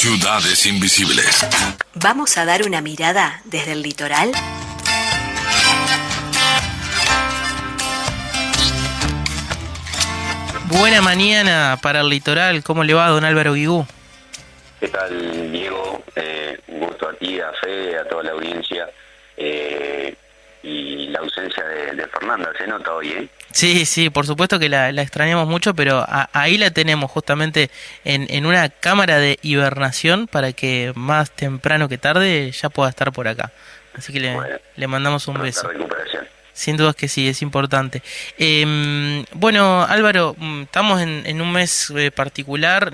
Ciudades invisibles. Vamos a dar una mirada desde el litoral. Buena mañana para el litoral. ¿Cómo le va, don Álvaro Guigú? ¿Qué tal, Diego? Un gusto a ti, a Fede, a toda la audiencia. Y la ausencia de Fernanda, se nota hoy, ¿eh? Sí, por supuesto que la extrañamos mucho, pero ahí la tenemos justamente en una cámara de hibernación para que más temprano que tarde ya pueda estar por acá. Así que le mandamos un beso. Recuperación. Sin dudas que sí, es importante. Bueno, Álvaro, estamos en un mes particular.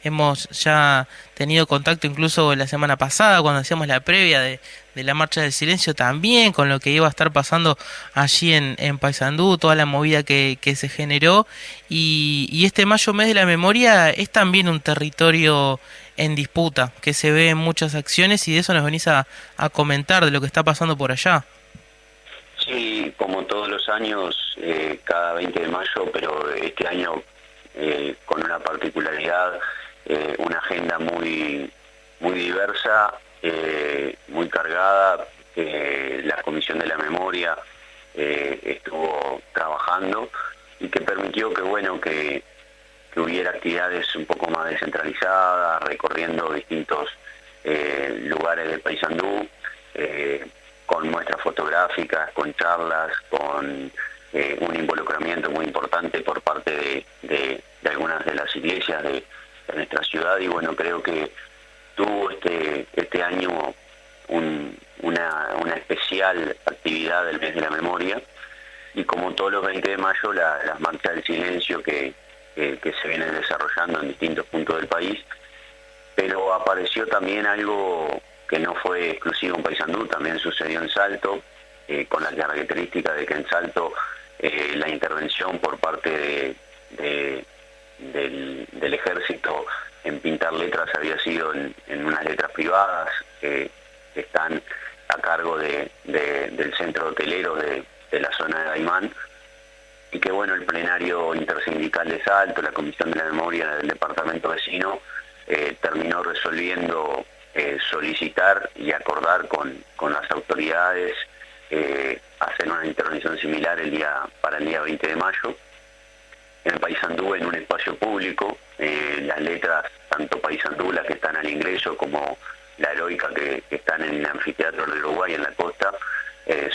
Hemos ya tenido contacto incluso la semana pasada cuando hacíamos la previa de la Marcha del Silencio, también con lo que iba a estar pasando allí en Paysandú, toda la movida que se generó. Y este mayo, mes de la memoria, es también un territorio en disputa, que se ve en muchas acciones, y de eso nos venís a comentar, de lo que está pasando por allá. Sí, como todos los años, cada 20 de mayo, pero este año con una particularidad, una agenda muy diversa, muy cargada. La Comisión de la Memoria estuvo trabajando y que permitió que hubiera actividades un poco más descentralizadas, recorriendo distintos lugares de Paysandú, con muestras fotográficas, con charlas, con un involucramiento muy importante por parte de algunas de las iglesias de nuestra ciudad. Y bueno, creo que tuvo este año una especial actividad del mes de la memoria, y como todos los 20 de mayo, las marchas del silencio que se vienen desarrollando en distintos puntos del país. Pero apareció también algo que no fue exclusivo en Paysandú, también sucedió en Salto, con la característica de que en Salto la intervención por parte del ejército en pintar letras había sido en unas letras privadas que están a cargo del centro hotelero de la zona de Daimán, y que bueno, el plenario intersindical de Salto, la Comisión de la Memoria del departamento vecino, terminó resolviendo solicitar y acordar con las autoridades hacer una intervención similar para el día 20 de mayo en Paysandú, en un espacio público. Las letras, tanto Paysandú, las que están al ingreso, como la Heroica, que están en el anfiteatro del Uruguay, en la costa,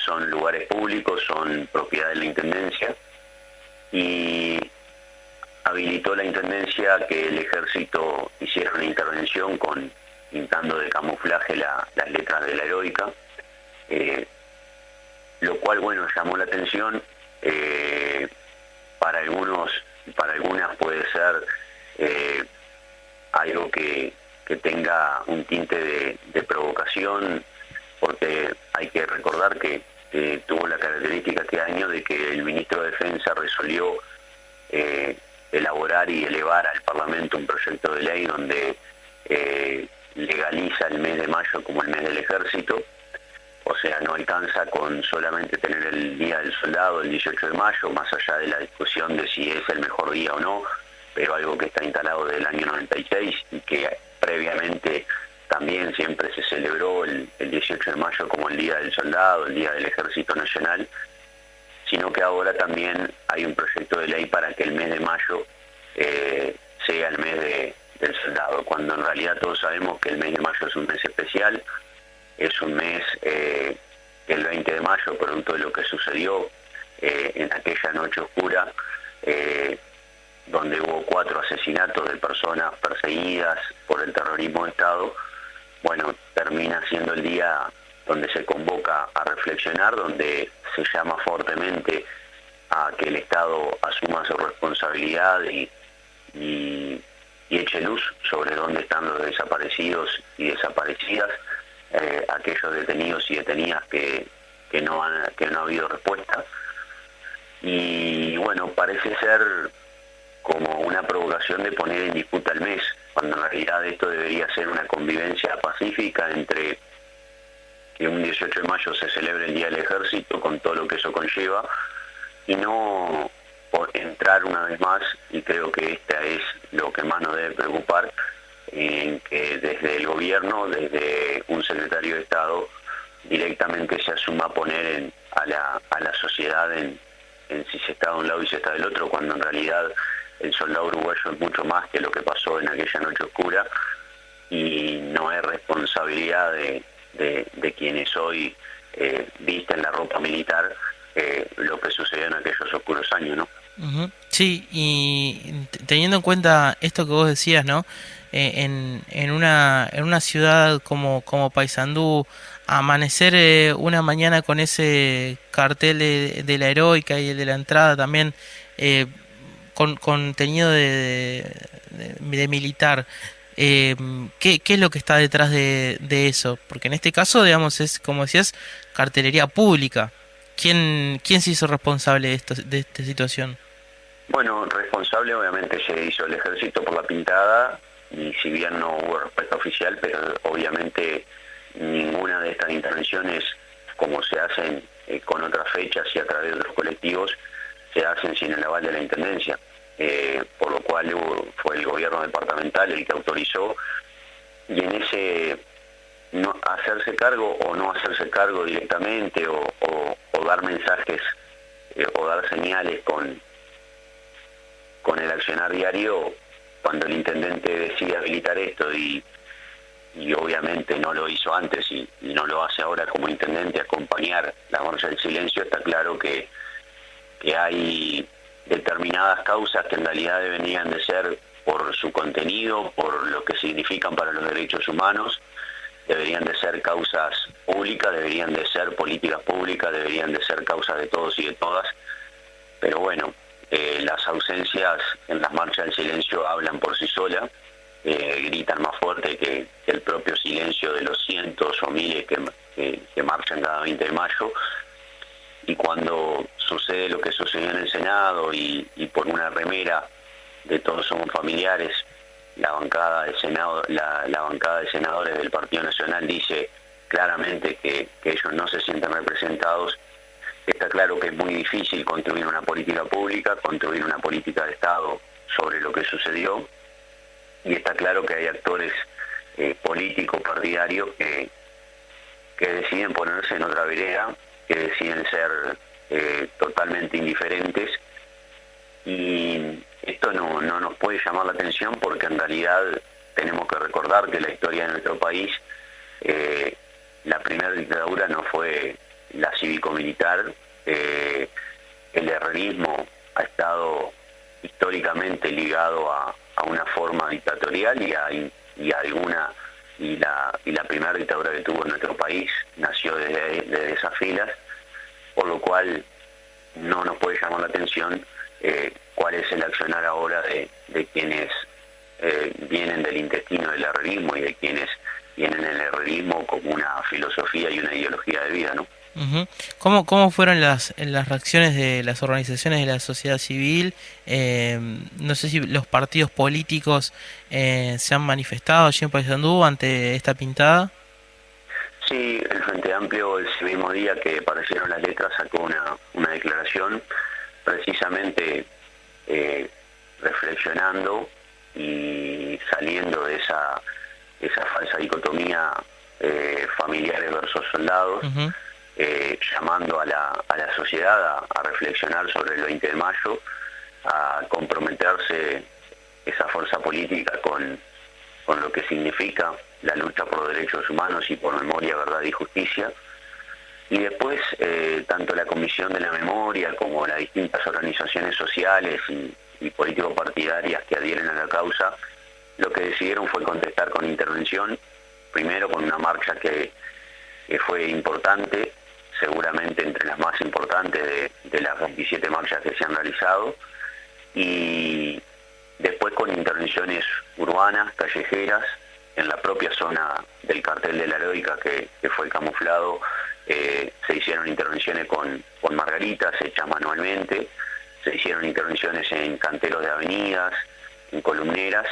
son lugares públicos, son propiedad de la Intendencia, y habilitó la Intendencia que el ejército hiciera una intervención pintando de camuflaje las letras de la Heroica, lo cual, bueno, llamó la atención. Para algunas puede ser algo que tenga un tinte de provocación, porque hay que recordar que tuvo la característica este año de que el ministro de Defensa resolvió elaborar y elevar al Parlamento un proyecto de ley donde legaliza el mes de mayo como el mes del ejército. O sea, no alcanza con solamente tener el Día del Soldado el 18 de mayo, más allá de la discusión de si es el mejor día o no, pero algo que está instalado desde el año 96 y que previamente también siempre se celebró el 18 de mayo como el Día del Soldado, el Día del Ejército Nacional, sino que ahora también hay un proyecto de ley para que el mes de mayo sea el mes del soldado, cuando en realidad todos sabemos que el mes de mayo es un mes especial. Es un mes que el 20 de mayo, producto de lo que sucedió en aquella noche oscura, donde hubo 4 asesinatos de personas perseguidas por el terrorismo de Estado, bueno, termina siendo el día donde se convoca a reflexionar, donde se llama fuertemente a que el Estado asuma su responsabilidad y eche luz sobre dónde están los desaparecidos y desaparecidas, aquellos detenidos y detenidas que no ha habido respuesta. Y bueno, parece ser como una provocación de poner en disputa el mes, cuando en realidad esto debería ser una convivencia pacífica entre que un 18 de mayo se celebre el Día del Ejército con todo lo que eso conlleva, y no por entrar una vez más, y creo que esta es lo que más nos debe preocupar, en que desde el gobierno, desde un secretario de Estado, directamente se asuma poner a la sociedad en si se está de un lado y se está del otro, cuando en realidad el soldado uruguayo es mucho más que lo que pasó en aquella noche oscura, y no es responsabilidad de quienes hoy visten la ropa militar lo que sucedió en aquellos oscuros años, ¿no? Ujú. Sí, y teniendo en cuenta esto que vos decías, ¿no? En una ciudad como Paysandú, amanecer una mañana con ese cartel de la heroica y el de la entrada también, eh, con contenido de militar, ¿qué es lo que está detrás de eso? Porque en este caso, digamos, es, como decías, cartelería pública. ¿Quién se hizo responsable de esta situación? Bueno, responsable obviamente se hizo el ejército por la pintada, y si bien no hubo respuesta oficial, pero obviamente ninguna de estas intervenciones, como se hacen con otras fechas y a través de otros colectivos, se hacen sin el aval de la Intendencia, por lo cual fue el gobierno departamental el que autorizó, y en ese no hacerse cargo o no hacerse cargo directamente, o dar mensajes o dar señales con el accionar diario, cuando el intendente decide habilitar esto y obviamente no lo hizo antes y no lo hace ahora como intendente, acompañar la marcha del silencio, está claro que hay determinadas causas que en realidad deberían de ser, por su contenido, por lo que significan para los derechos humanos, deberían de ser causas públicas, deberían de ser políticas públicas, deberían de ser causas de todos y de todas, pero bueno, las ausencias en las marchas del silencio hablan por sí solas, gritan más fuerte que el propio silencio de los cientos o miles que marchan cada 20 de mayo, y cuando sucede lo que sucedió en el Senado y por una remera de Todos Somos Familiares, la bancada de senadores del Partido Nacional dice claramente que ellos no se sienten representados. Está claro que es muy difícil construir una política pública, construir una política de Estado sobre lo que sucedió, y está claro que hay actores políticos partidarios que deciden ponerse en otra vereda, que deciden ser totalmente indiferentes, y esto no nos puede llamar la atención, porque en realidad tenemos que recordar que la historia de nuestro país, la primera dictadura no fue la cívico-militar, el herrerismo ha estado históricamente ligado a una forma dictatorial y la primera dictadura que tuvo nuestro país nació desde esas filas, por lo cual no nos puede llamar la atención cuál es el accionar ahora de quienes vienen del intestino del herrerismo y de quienes vienen el herrerismo como una filosofía y una ideología de vida, ¿no? Ujú. ¿Cómo fueron las reacciones de las organizaciones de la sociedad civil? No sé si los partidos políticos se han manifestado allí en Paysandú ante esta pintada. Sí, el Frente Amplio ese mismo día que aparecieron las letras sacó una declaración precisamente reflexionando y saliendo de esa falsa dicotomía familiares versus soldados. Ujú. Llamando a la sociedad a reflexionar sobre el 20 de mayo, a comprometerse esa fuerza política con lo que significa la lucha por los derechos humanos y por memoria, verdad y justicia. Y después, tanto la Comisión de la Memoria como las distintas organizaciones sociales y político-partidarias que adhieren a la causa, lo que decidieron fue contestar con intervención, primero con una marcha que fue importante, seguramente entre las más importantes de las 27 marchas que se han realizado, y después con intervenciones urbanas, callejeras, en la propia zona del cartel de la heroica que fue camuflado. Se hicieron intervenciones con margaritas hechas manualmente, se hicieron intervenciones en canteros de avenidas, en columneras,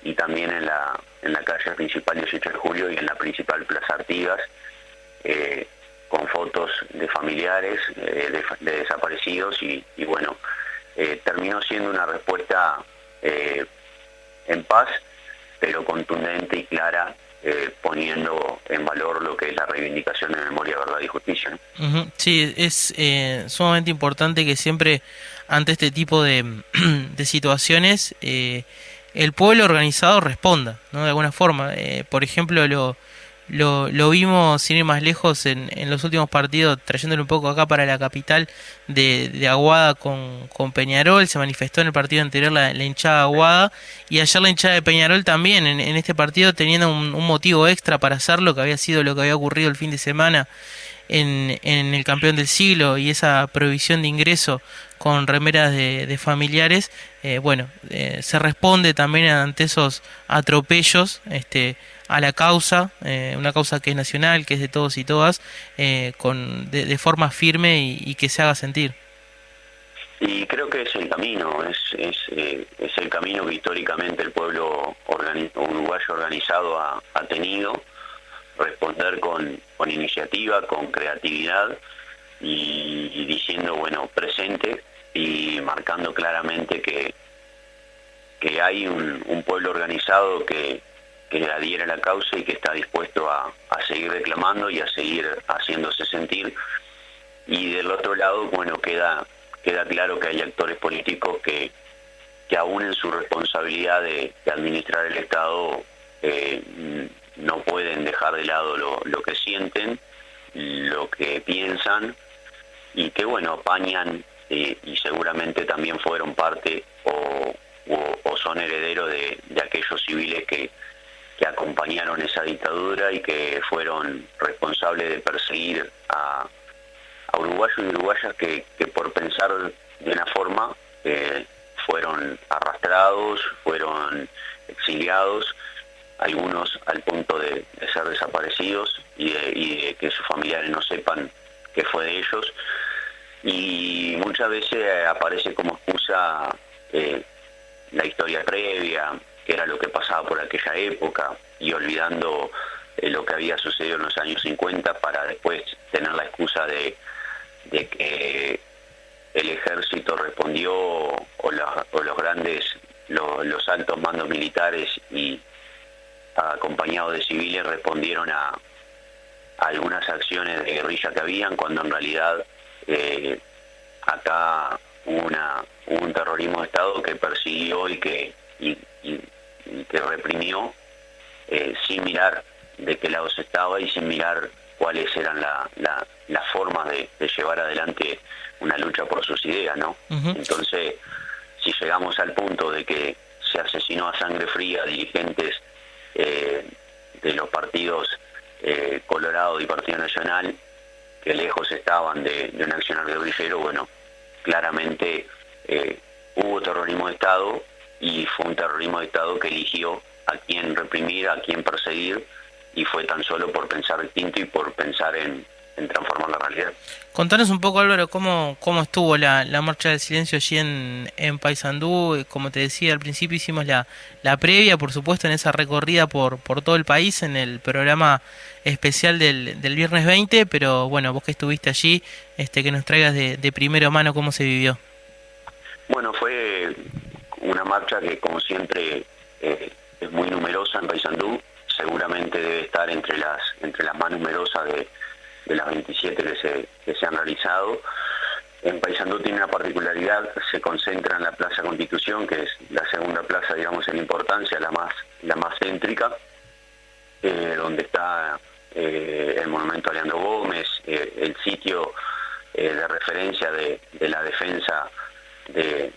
y también en la calle principal 18 de julio y en la principal Plaza Artigas, con fotos de familiares, de desaparecidos, y bueno, terminó siendo una respuesta en paz, pero contundente y clara, poniendo en valor lo que es la reivindicación de memoria, verdad y justicia, ¿no? Ujú. Sí, es sumamente importante que siempre ante este tipo de situaciones el pueblo organizado responda, ¿no? De alguna forma. Por ejemplo, lo vimos sin ir más lejos en los últimos partidos, trayéndolo un poco acá para la capital de Aguada con Peñarol. Se manifestó en el partido anterior la hinchada de Aguada, y ayer la hinchada de Peñarol también en este partido, teniendo un motivo extra para hacerlo, que había sido lo que había ocurrido el fin de semana en el campeón del siglo, y esa prohibición de ingreso con remeras de familiares. Se responde también ante esos atropellos a la causa, una causa que es nacional, que es de todos y todas, de forma firme y que se haga sentir. Y creo que es el camino, es el camino que históricamente el pueblo uruguayo organizado ha tenido, responder con iniciativa, con creatividad y diciendo, bueno, presente, y marcando claramente que hay un pueblo organizado que adhiere a la causa y que está dispuesto a seguir reclamando y a seguir haciéndose sentir. Y del otro lado, bueno, queda claro que hay actores políticos que aún en su responsabilidad de administrar el Estado no pueden dejar de lado lo que sienten, lo que piensan, y que bueno, apañan y seguramente también fueron parte o son herederos de aquellos civiles que acompañaron esa dictadura y que fueron responsables de perseguir a uruguayos y uruguayas que por pensar de una forma fueron arrastrados, fueron exiliados, algunos al punto de ser desaparecidos y de que sus familiares no sepan qué fue de ellos. Y muchas veces aparece como excusa la historia previa, que era lo que pasaba por aquella época, y olvidando lo que había sucedido en los años 50 para después tener la excusa de que el ejército respondió o los altos mandos militares y acompañados de civiles respondieron a algunas acciones de guerrilla que habían, cuando en realidad acá hubo un terrorismo de Estado que persiguió y que reprimió sin mirar de qué lado se estaba y sin mirar cuáles eran las formas de llevar adelante una lucha por sus ideas, ¿no? Uh-huh. Entonces, si llegamos al punto de que se asesinó a sangre fría dirigentes de los partidos Colorado y Partido Nacional, que lejos estaban de un accionar guerrillero, bueno, claramente hubo terrorismo de Estado, y fue un terrorismo de Estado que eligió a quién reprimir, a quién perseguir, y fue tan solo por pensar distinto y por pensar en transformar la realidad. Contanos un poco, Álvaro, cómo estuvo la marcha del silencio allí en Paysandú. Como te decía al principio, hicimos la previa, por supuesto, en esa recorrida por todo el país, en el programa especial del viernes 20, pero bueno, vos que estuviste allí, que nos traigas de primera mano cómo se vivió. Bueno, fue una marcha que, como siempre, es muy numerosa en Paysandú. Seguramente debe estar entre las más numerosas de las 27 que se han realizado. En Paysandú tiene una particularidad: se concentra en la Plaza Constitución, que es la segunda plaza, digamos, en importancia, la más céntrica, donde está el monumento a Leandro Gómez, el sitio de referencia de la defensa de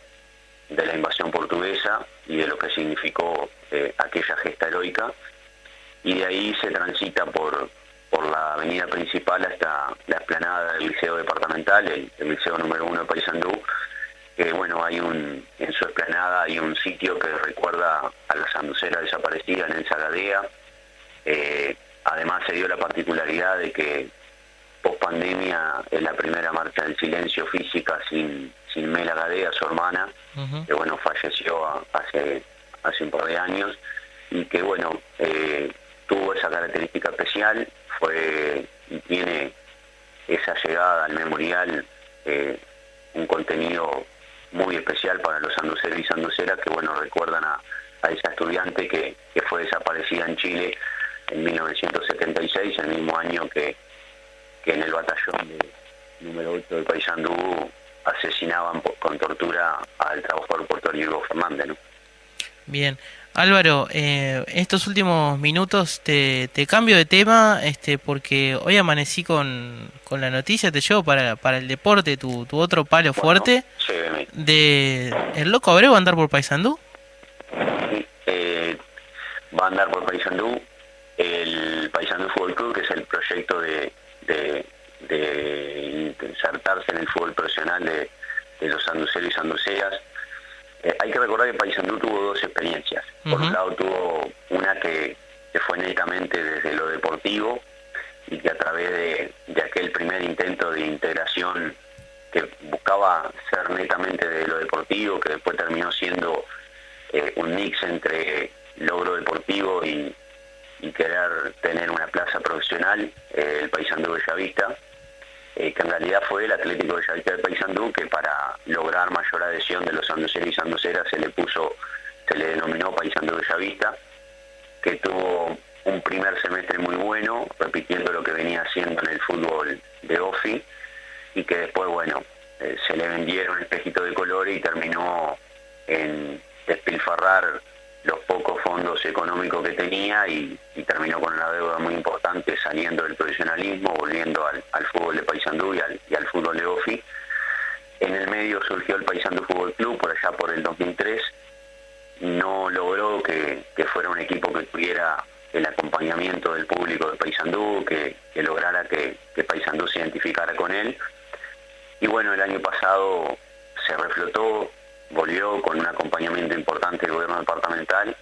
la invasión portuguesa y de lo que significó aquella gesta heroica. Y de ahí se transita por la avenida principal hasta la explanada del Liceo Departamental, el Liceo número 1 de Paysandú, que bueno, en su explanada hay un sitio que recuerda a la sanducera desaparecida en el Zagadea. Además se dio la particularidad de que post pandemia es la primera marcha del silencio física sin Mela Gadea, su hermana, uh-huh, que bueno, falleció hace un par de años, y que bueno, tuvo esa característica especial, y tiene esa llegada al memorial, un contenido muy especial para los sanduceros y sanduceras que bueno, recuerdan a esa estudiante que fue desaparecida en Chile en 1976, el mismo año que en el batallón número 8 de Paysandú asesinaban con tortura al trabajador portuario Hugo Fernández, ¿no? Bien. Álvaro, estos últimos minutos te cambio de tema, porque hoy amanecí con la noticia, te llevo para el deporte, tu otro palo fuerte, Lléveme. de el Loco Abreu va a andar por Paysandú. Va a andar por Paysandú, el Paysandú Fútbol Club, que es el proyecto de insertarse en el fútbol profesional de los sanduceros y sanduceras. Hay que recordar que Paysandú tuvo dos experiencias. Por un lado tuvo una que fue netamente desde lo deportivo y que a través de aquel primer intento de integración que buscaba ser netamente de lo deportivo, que después terminó siendo un mix entre logro deportivo y querer tener una plaza profesional, el Paysandú Bellavista, que en realidad fue el Atlético Bellavista de Paysandú, que para lograr mayor adhesión de los sanduceros y sanduceras se le denominó Paysandú Bellavista, que tuvo un primer semestre muy bueno, repitiendo lo que venía haciendo en el fútbol de OFI, y que después, bueno, se le vendieron espejitos de colores y terminó en despilfarrar los pocos fondos económicos que tenía y terminó con una deuda muy importante, saliendo del profesionalismo, volviendo al fútbol de Paysandú y al fútbol de OFI. En el medio surgió el Paysandú Fútbol Club, por allá por el 2003. No logró que fuera un equipo que tuviera el acompañamiento del público de Paysandú, que lograra que Paysandú se identificara con él. Y bueno, el año pasado se reflotó, volvió con un acompañamiento importante del gobierno departamental,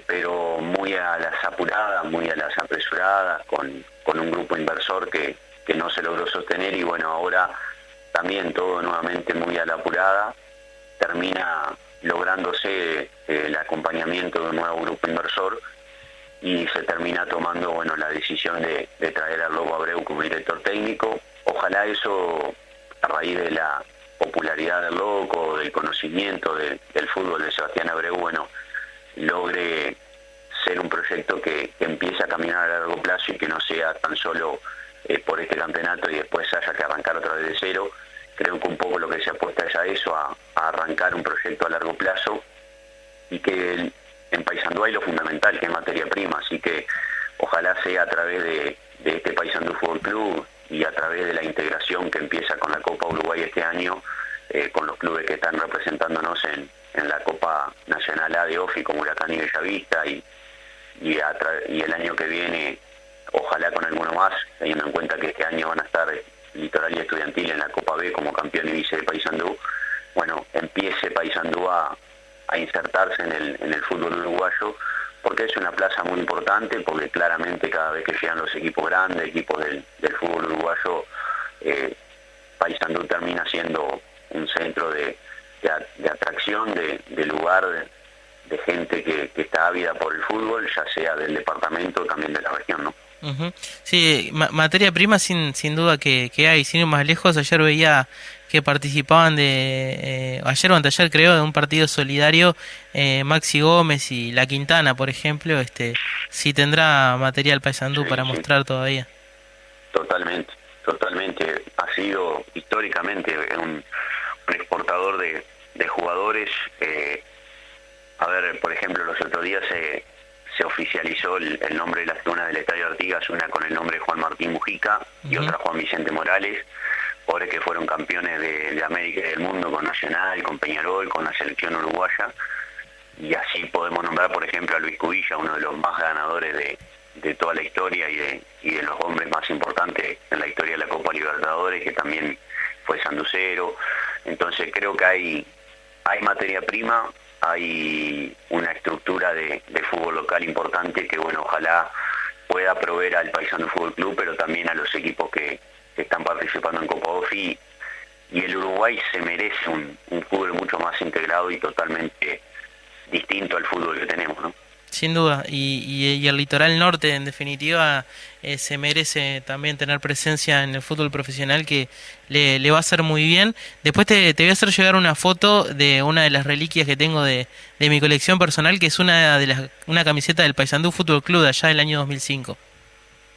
pero muy a las apuradas, muy a las apresuradas, con un grupo inversor que no se logró sostener, y bueno, ahora también todo nuevamente muy a la apurada, termina lográndose el acompañamiento de un nuevo grupo inversor y se termina tomando, bueno, la decisión de traer al Loco Abreu como director técnico. Ojalá eso, a raíz de la popularidad del Loco, del conocimiento del fútbol de Sebastián Abreu, bueno, logre ser un proyecto que empiece a caminar a largo plazo y que no sea tan solo por este campeonato y después haya que arrancar otra vez de cero. Creo que un poco lo que se apuesta es a eso, a arrancar un proyecto a largo plazo, y que en Paysandú hay lo fundamental, que es materia prima, así que ojalá sea a través de este Paysandú Fútbol Club y a través de la integración que empieza con la Copa Uruguay este año, con los clubes que están representándonos en la Copa Nacional A de OFI, como Huracán y Bellavista, y el año que viene ojalá con alguno más, teniendo en cuenta que este año van a estar Litoral y Estudiantil en la Copa B como campeón y vice de Paysandú. Bueno, empiece Paysandú a insertarse en el fútbol uruguayo, porque es una plaza muy importante, porque claramente cada vez que llegan los equipos grandes, equipos del fútbol uruguayo, Paysandú termina siendo un centro de atracción, de lugar, de gente que está ávida por el fútbol, ya sea del departamento o también de la región, ¿no? Ujú. Sí, materia prima sin duda que hay. Sin ir más lejos, ayer veía que participaban ayer o anteayer creo, de un partido solidario, Maxi Gómez y La Quintana, por ejemplo. Sí tendrá material Paysandú para mostrar todavía. Totalmente. Ha sido históricamente un exportador de jugadores. A ver, por ejemplo, los otros días se oficializó el nombre de las zonas del Estadio Artigas, una con el nombre de Juan Martín Mujica y otra Juan Vicente Morales, jugadores que fueron campeones de América y del mundo con Nacional, con Peñarol, con la selección uruguaya, y así podemos nombrar, por ejemplo, a Luis Cubilla, uno de los más ganadores de toda la historia y de los hombres más importantes en la historia de la Copa Libertadores, que también fue sanducero. Entonces creo que hay materia prima, hay una estructura de fútbol local importante que, bueno, ojalá pueda proveer al Paysandú Fútbol Club, pero también a los equipos que están participando en Copa OFI, y el Uruguay se merece un fútbol mucho más integrado y totalmente distinto al fútbol que tenemos, ¿no? Sin duda, y el litoral norte, en definitiva, se merece también tener presencia en el fútbol profesional, que le va a hacer muy bien. Después te voy a hacer llegar una foto de una de las reliquias que tengo de mi colección personal, que es una camiseta del Paysandú Fútbol Club de allá del año 2005.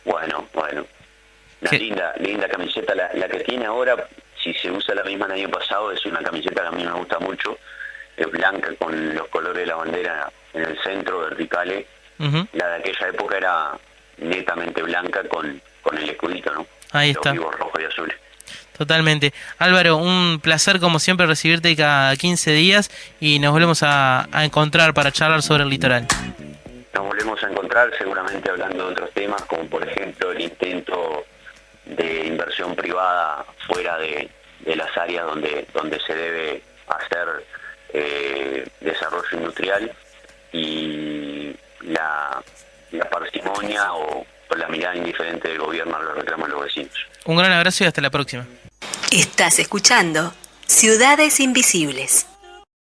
Bueno. Una ¿Qué? linda camiseta. La que tiene ahora, si se usa la misma del año pasado, es una camiseta que a mí me gusta mucho. Es blanca con los colores de la bandera en el centro, verticales. Ujú. La de aquella época era netamente blanca con el escudito, ¿no? Ahí Los está. vivos rojos y azules. Totalmente. Álvaro, un placer como siempre recibirte cada 15 días y nos volvemos a encontrar para charlar sobre el litoral. Nos volvemos a encontrar seguramente hablando de otros temas, como por ejemplo el intento de inversión privada fuera de las áreas donde se debe hacer desarrollo industrial, y la parsimonia o la mirada indiferente del gobierno a los reclamos de los vecinos. Un gran abrazo y hasta la próxima. Estás escuchando Ciudades Invisibles.